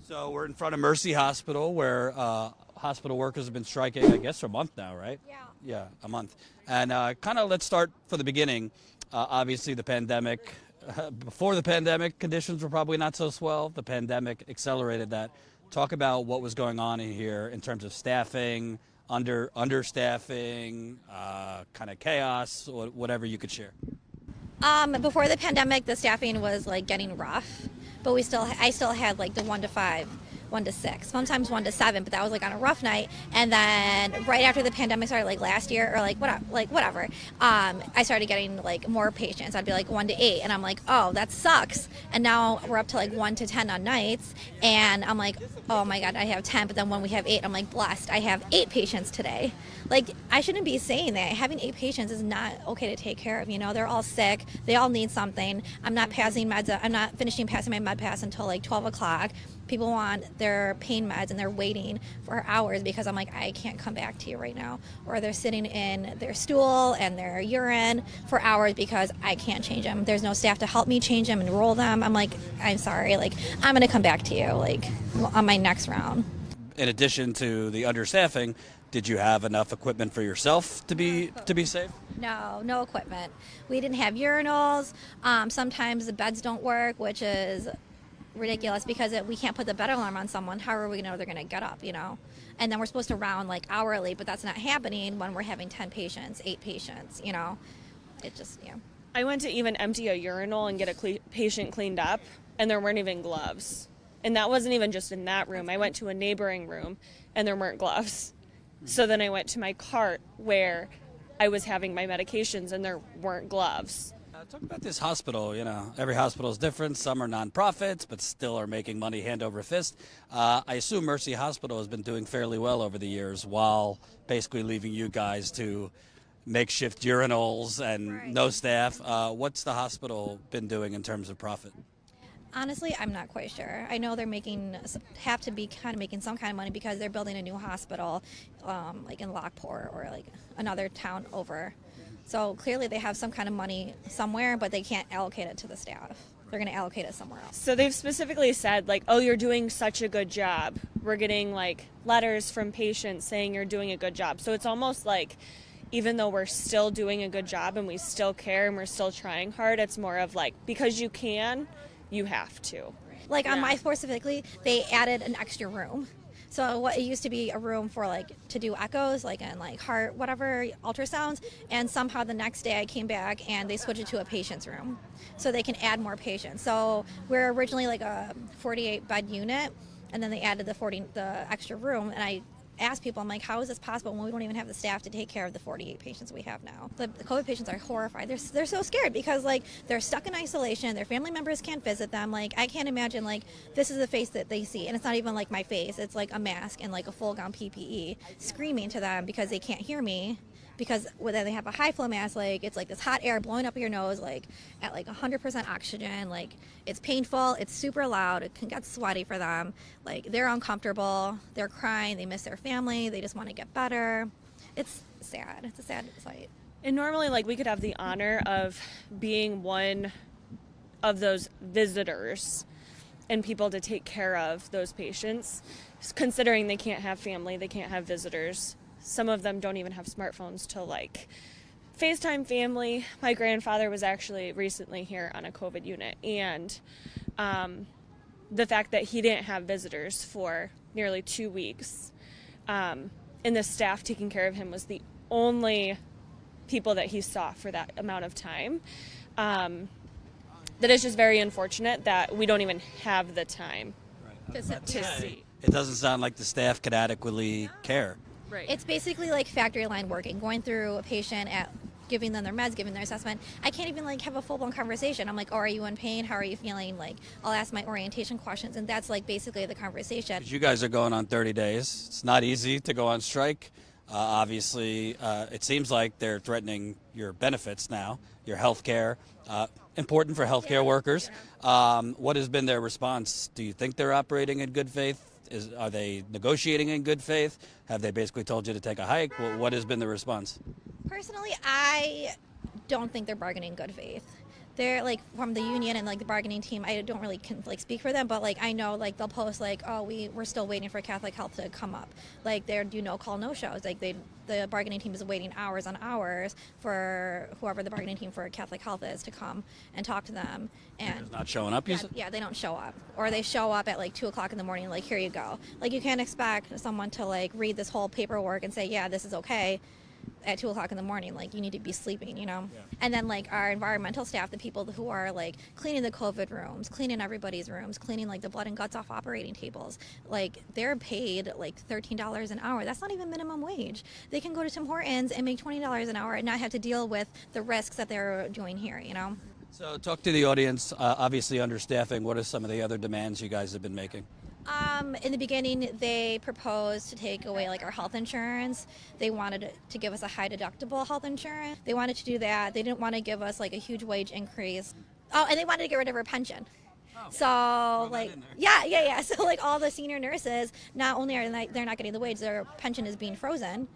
So we're in front of Mercy Hospital where hospital workers have been striking, I guess, for a month now, right? Yeah. Yeah, a month. And kind of let's start for the beginning. Obviously, the pandemic. Before the pandemic, conditions were probably not so swell. The pandemic accelerated that. Talk about what was going on in here in terms of staffing, understaffing, kind of chaos, whatever you could share. Before the pandemic, the staffing was like getting rough, but I still had like the 1 to 5, 1 to 6, sometimes 1 to 7, but that was like on a rough night. And then right after the pandemic started, like last year or like whatever, I started getting like more patients. I'd be like 1 to 8, and I'm like, oh, that sucks. And now we're up to like 1 to 10 on nights, and I'm like, oh my god, I have 10. But then when we have 8, I'm like, blessed, I have 8 patients today. Like, I shouldn't be saying that. Having 8 patients is not okay to take care of. You know, they're all sick. They all need something. I'm not passing meds. I'm not finishing passing my med pass until like 12 o'clock. People want their pain meds and they're waiting for hours because I'm like, I can't come back to you right now. Or they're sitting in their stool and their urine for hours because I can't change them. There's no staff to help me change them and roll them. I'm like, I'm sorry. Like, I'm going to come back to you like on my next round. In addition to the understaffing, did you have enough equipment for yourself to be safe? No equipment. We didn't have urinals. Sometimes the beds don't work, which is ridiculous because we can't put the bed alarm on someone. How are we going to know they're going to get up, you know? And then we're supposed to round like hourly, but that's not happening when we're having 10 patients, 8 patients, you know? It just, yeah. I went to even empty a urinal and get a patient cleaned up, and there weren't even gloves. And that wasn't even just in that room. I went to a neighboring room, and there weren't gloves. So then I went to my cart where I was having my medications, and there weren't gloves. Talk about this hospital. You know, every hospital is different. Some are nonprofits, but still are making money hand over fist. I assume Mercy Hospital has been doing fairly well over the years while basically leaving you guys to makeshift urinals and Right. no staff. What's the hospital been doing in terms of profit? Honestly, I'm not quite sure. I know they're have to be kind of making some kind of money because they're building a new hospital, like in Lockport or like another town over. So clearly they have some kind of money somewhere, but they can't allocate it to the staff. They're going to allocate it somewhere else. So they've specifically said, like, oh, you're doing such a good job. We're getting, like, letters from patients saying you're doing a good job. So it's almost like even though we're still doing a good job and we still care and we're still trying hard, it's more of like, because you can, you have to. Like on my floor specifically, they added an extra room. So what it used to be a room for like to do echoes, like and like heart, whatever ultrasounds, and somehow the next day I came back and they switched it to a patient's room, so they can add more patients. So we're originally like a 48 bed unit, and then they added the extra room, and I ask people, I'm like, how is this possible when we don't even have the staff to take care of the 48 patients we have now? The COVID patients are horrified. They're so scared because like they're stuck in isolation. Their family members can't visit them. Like I can't imagine like this is the face that they see, and it's not even like my face. It's like a mask and like a full gown PPE screaming to them because they can't hear me. Because whether they have a high flow mask, like it's like this hot air blowing up your nose, like at like 100% oxygen, like it's painful, it's super loud, it can get sweaty for them, like they're uncomfortable, they're crying, they miss their family, they just want to get better. It's sad. It's a sad sight. And normally, like, we could have the honor of being one of those visitors and people to take care of those patients, considering they can't have family, they can't have visitors. Some of them don't even have smartphones to like FaceTime family. My grandfather was actually recently here on a COVID unit, and the fact that he didn't have visitors for nearly 2 weeks, and the staff taking care of him was the only people that he saw for that amount of time. That is just very unfortunate that we don't even have the time to see. It doesn't sound like the staff could adequately care. Right. It's basically like factory line working, going through a patient at giving them their meds, giving their assessment. I can't even like have a full-blown conversation. I'm like, oh, are you in pain? How are you feeling? Like, I'll ask my orientation questions, and that's like basically the conversation. You guys are going on 30 days. It's not easy to go on strike. Obviously, it seems like they're threatening your benefits now, your health care, important for healthcare workers. What has been their response? Do you think they're operating in good faith? Are they negotiating in good faith? Have they basically told you to take a hike? What has been the response? Personally, I don't think they're bargaining in good faith. they're like from the union and like the bargaining team. I don't really can like speak for them, but like I know like they'll post like, oh, we're still waiting for Catholic Health to come up. Like they're do no call no shows. Like the bargaining team is waiting hours on hours for whoever the bargaining team for Catholic Health is to come and talk to them. And It's not showing up. You said? yeah, they don't show up, or they show up at like 2:00 in the morning. Like, here you go. Like, you can't expect someone to like read this whole paperwork and say, yeah, this is okay at 2:00 in the morning. Like, you need to be sleeping, you know? Yeah. And then like our environmental staff, the people who are like cleaning the COVID rooms, cleaning everybody's rooms, cleaning like the blood and guts off operating tables, like they're paid like $13 an hour. That's not even minimum wage. They can go to Tim Hortons and make $20 an hour and not have to deal with the risks that they're doing here, you know? So talk to the audience. Obviously, understaffing. What are some of the other demands you guys have been making? In the beginning, they proposed to take away like our health insurance. They wanted to give us a high deductible health insurance. They wanted to do that. They didn't want to give us like a huge wage increase. Oh, and they wanted to get rid of our pension. So like, yeah. So like all the senior nurses, not only are they're not getting the wage, their pension is being frozen.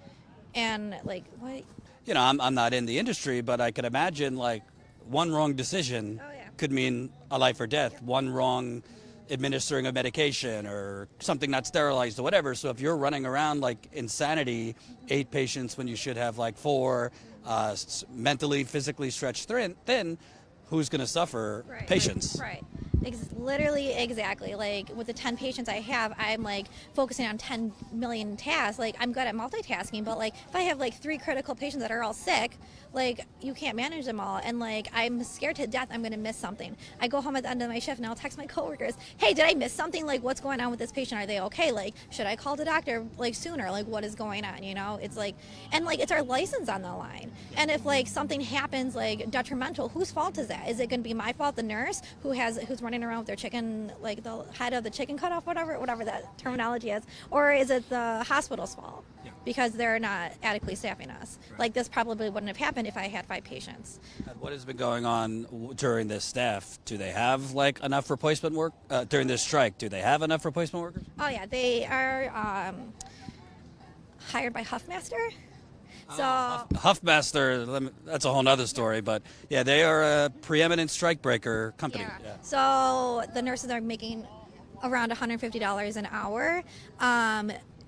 And like, what? You know, I'm not in the industry, but I could imagine like one wrong decision could mean a life or death. One wrong administering of medication or something not sterilized or whatever. So if you're running around like insanity, 8 patients when you should have like 4, mentally, physically stretched thin, who's going to suffer? Right. Patients. Right. Literally, exactly. Like with the 10 patients I have, I'm like focusing on 10 million tasks. Like I'm good at multitasking, but like if I have like 3 critical patients that are all sick, like you can't manage them all. And like I'm scared to death I'm going to miss something. I go home at the end of my shift and I'll text my coworkers, hey, did I miss something? Like, what's going on with this patient? Are they okay? Like, should I call the doctor like sooner? Like, what is going on? You know, it's like, and like it's our license on the line. And if like something happens like detrimental, whose fault is that? Is it going to be my fault, the nurse who's running around with their chicken, like the head of the chicken cut off, whatever that terminology is, or is it the hospital's fault because they're not adequately staffing us? Right. Like this probably wouldn't have happened if I had 5 patients. And what has been going on during this staff? Do they have like enough replacement work during this strike? Do they have enough replacement workers? Oh yeah, they are hired by Huffmaster. So Huffmaster, that's a whole nother story, but yeah, they are a preeminent strikebreaker company. yeah. So the nurses are making around $150 an hour.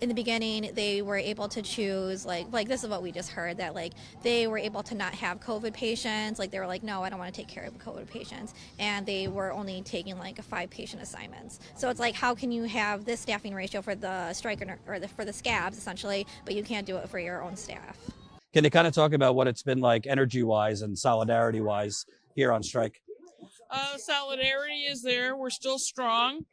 In the beginning, they were able to choose, like this is what we just heard, that like they were able to not have COVID patients. Like they were like, no, I don't want to take care of COVID patients, and they were only taking like 5 patient assignments. So it's like, how can you have this staffing ratio for the striker or for the scabs essentially, but you can't do it for your own staff? Can you kind of talk about what it's been like energy-wise and solidarity-wise here on strike? Solidarity is there. We're still strong.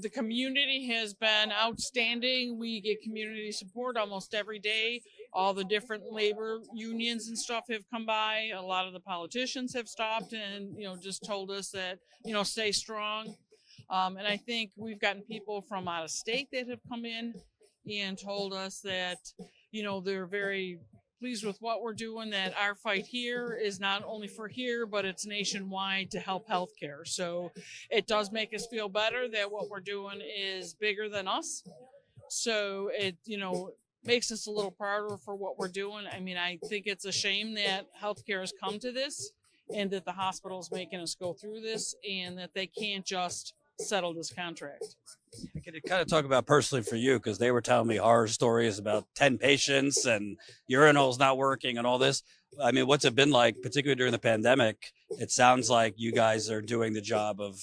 The community has been outstanding. We get community support almost every day. All the different labor unions and stuff have come by. A lot of the politicians have stopped and, just told us that, stay strong. And I think we've gotten people from out of state that have come in and told us that, they're very pleased with what we're doing, that our fight here is not only for here, but it's nationwide to help healthcare. So it does make us feel better that what we're doing is bigger than us. So it, makes us a little prouder for what we're doing. I mean, I think it's a shame that healthcare has come to this and that the hospital's making us go through this and that they can't just settle this contract. Can you kind of talk about personally for you, because they were telling me horror stories about 10 patients and urinals not working and all this. I mean, what's it been like, particularly during the pandemic? It sounds like you guys are doing the job of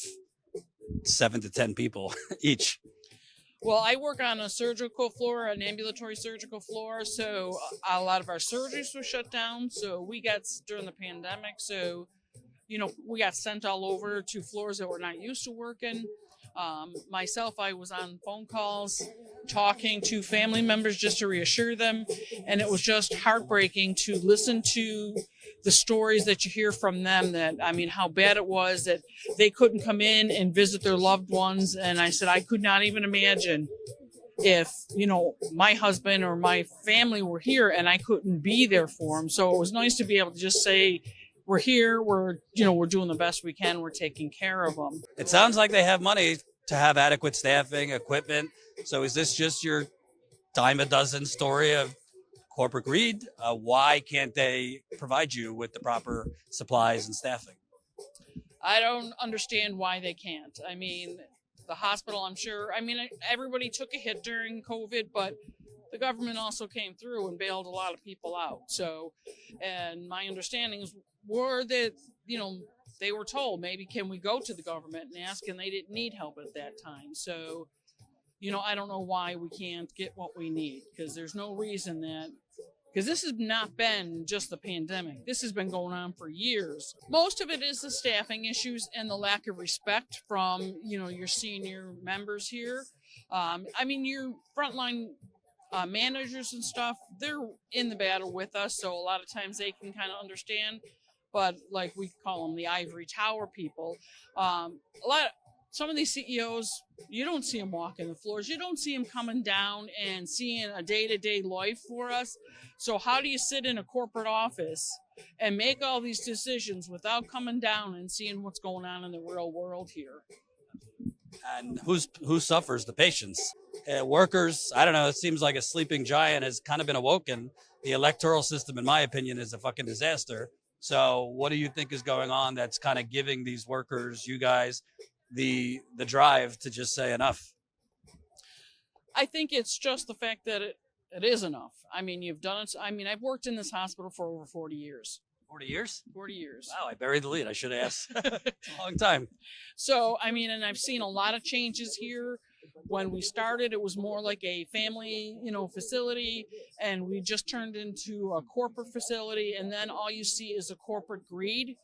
7 to 10 people each. Well, I work on a surgical floor, an ambulatory surgical floor, so a lot of our surgeries were shut down. So we got, during the pandemic, so we got sent all over to floors that we're not used to working. Myself, I was on phone calls talking to family members just to reassure them. And it was just heartbreaking to listen to the stories that you hear from them, how bad it was that they couldn't come in and visit their loved ones. And I said, I could not even imagine if, my husband or my family were here and I couldn't be there for them. So it was nice to be able to just say, we're here, we're doing the best we can, we're taking care of them. It sounds like they have money to have adequate staffing, equipment. So is this just your dime a dozen story of corporate greed? Why can't they provide you with the proper supplies and staffing? I don't understand why they can't. I mean, the hospital, I'm sure, I mean, everybody took a hit during COVID, but the government also came through and bailed a lot of people out. So, and my understandings were that, they were told, maybe can we go to the government and ask, and they didn't need help at that time. So, I don't know why we can't get what we need, because there's no reason that, because this has not been just the pandemic. This has been going on for years. Most of it is the staffing issues and the lack of respect from, your senior members here. I mean, your frontline managers and stuff, they're in the battle with us, so a lot of times they can kind of understand. But like we call them the ivory tower people, some of these CEOs, you don't see them walking the floors. You don't see them coming down and seeing a day-to-day life for us. So how do you sit in a corporate office and make all these decisions without coming down and seeing what's going on in the real world here? And who suffers? The patients. Workers, I don't know, it seems like a sleeping giant has kind of been awoken. The electoral system, in my opinion, is a fucking disaster. So what do you think is going on that's kind of giving these workers, you guys, the drive to just say enough? I think it's just the fact that it is enough. I mean, you've done it. I mean, I've worked in this hospital for over 40 years. 40 years? 40 years. Wow, I buried the lead. I should have asked. It's a long time. So, I mean, and I've seen a lot of changes here. When we started, it was more like a family, facility, and we just turned into a corporate facility, and then all you see is a corporate greed,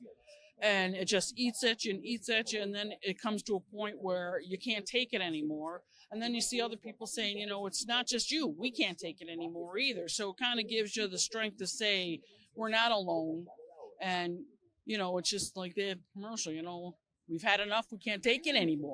and it just eats at you and eats at you, and then it comes to a point where you can't take it anymore. And then you see other people saying, it's not just you, we can't take it anymore either. So it kind of gives you the strength to say, we're not alone. And, it's just like the commercial, we've had enough, we can't take it anymore.